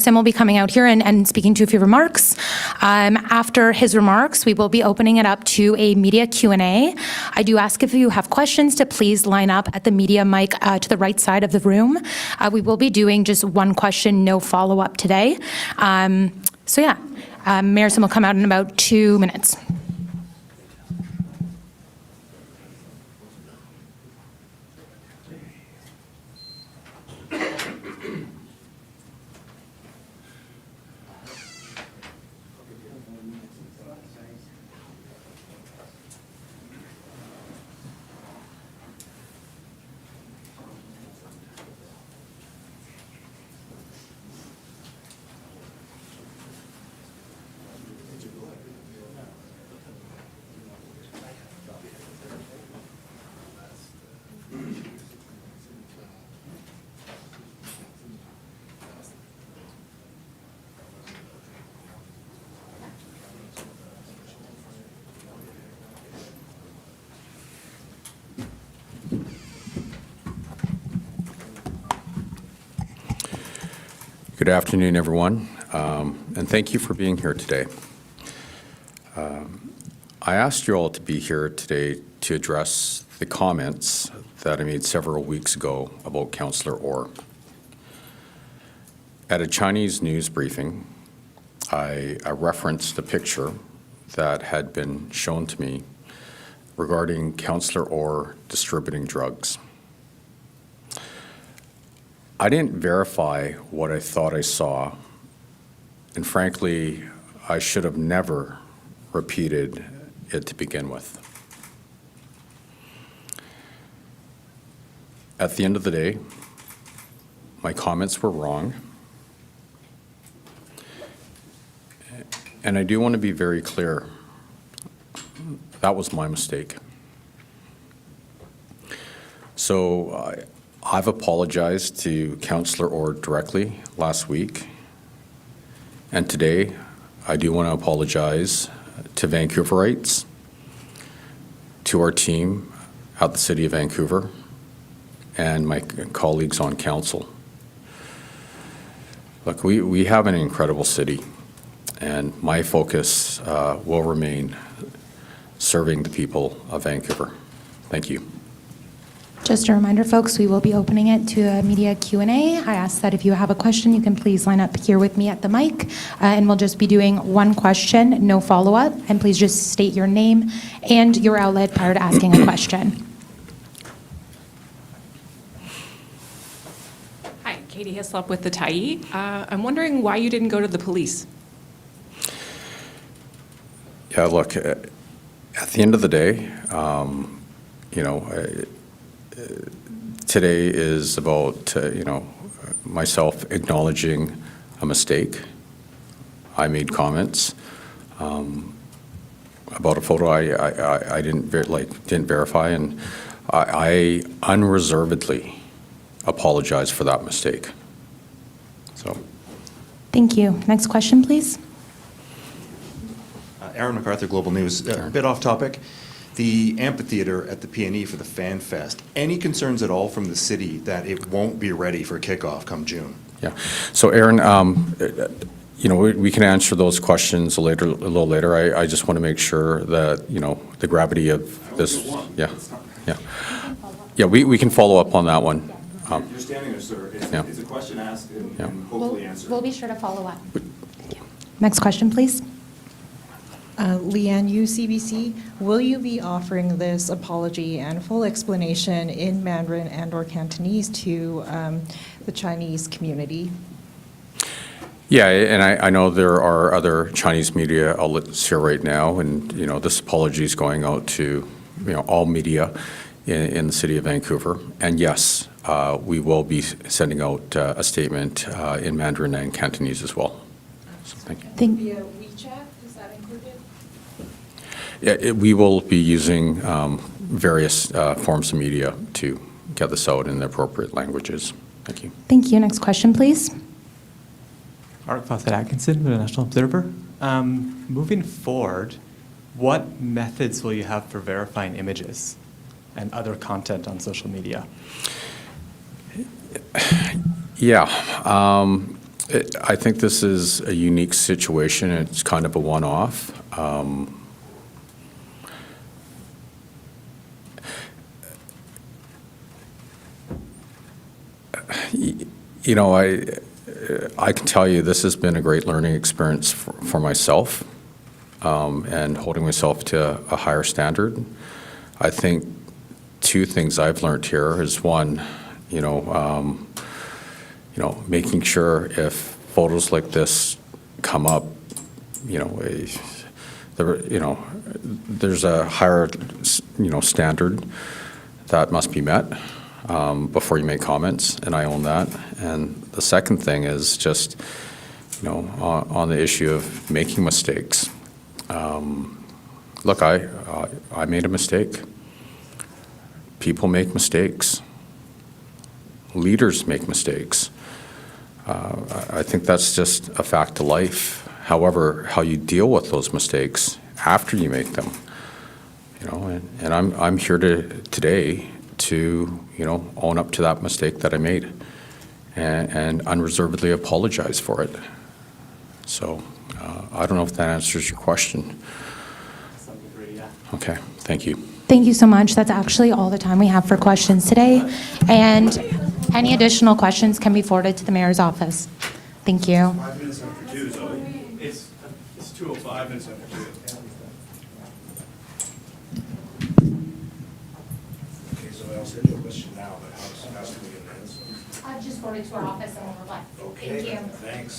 Sim will be coming out here and speaking to a few remarks. After his remarks, we will be opening it up to a media Q&A. I do ask if you have questions to please line up at the media mic to the right side of the room. We will be doing just one question, no follow-up today. Mayor Sim will come out in about 2 minutes. Good afternoon, everyone, and thank you for being here today. I asked you all to be here today to address the comments that I made several weeks ago about Councillor Orr. At a Chinese news briefing, I referenced a picture that had been shown to me regarding Councillor Orr distributing drugs. I didn't verify what I thought I saw, and frankly, I should have never repeated it to begin with. At the end of the day, my comments were wrong, and I do want to be very clear, that was my mistake. So I've apologized to Councillor Orr directly last week, and today I do want to apologize to Vancouverites, to our team at the City of Vancouver, and my colleagues on council. Look, we have an incredible city, and my focus will remain serving the people of Vancouver. Thank you. Just a reminder, folks, we will be opening it to a media Q&A. I ask that if you have a question, you can please line up here with me at the mic, and we'll just be doing one question, no follow-up, and please just state your name and your outlet prior to asking a question. Hi, Katie Hislop with the Tyee. I'm wondering why you didn't go to the police. Yeah, look, at the end of the day, today is about, myself acknowledging a mistake. I made comments about a photo I didn't verify, and I unreservedly apologize for that mistake. So. Thank you. Next question, please. Aaron MacArthur, Global News. A bit off topic. The amphitheater at the PNE for the Fan Fest. Any concerns at all from the city that it won't be ready for kickoff come June? Yeah. So, Aaron, we can answer those questions a little later. I just want to make sure that the gravity of this. Yeah. We can follow up on that one. You're standing there, sir. It's a question asked and hopefully answered. We'll be sure to follow up. Thank you. Next question, please. Leanne, CBC, will you be offering this apology and full explanation in Mandarin and/or Cantonese to the Chinese community? Yeah, and I know there are other Chinese media outlets here right now, and this apology is going out to all media in the City of Vancouver. And yes, we will be sending out a statement in Mandarin and Cantonese as well. So thank you. Yeah, we will be using various forms of media to get this out in the appropriate languages. Thank you. Thank you. Next question, please. Mark Fawcett-Atkinson, the National Observer. Moving forward, what methods will you have for verifying images and other content on social media? Yeah. I think this is a unique situation. It's kind of a one-off. You know, I can tell you this has been a great learning experience for myself, and holding myself to a higher standard. I think two things I've learned here is one, making sure if photos like this come up, there's a higher, standard that must be met before you make comments, and I own that. And the second thing is just, on the issue of making mistakes. Look, I made a mistake. People make mistakes. Leaders make mistakes. I think that's just a fact of life. However, how you deal with those mistakes after you make them, and I'm here today to, own up to that mistake that I made and unreservedly apologize for it. So I don't know if that answers your question. Some degree, yeah. Okay, thank you. Thank you so much. That's actually all the time we have for questions today. And any additional questions can be forwarded to the mayor's office. Thank you. 5 minutes after 2, Zoe. It's 2:05 minutes after 2. Okay, Zoe, I'll send you a question now, but how soon we get an answer? I've just forwarded to our office and we'll reply. Okay, Thank you. thanks.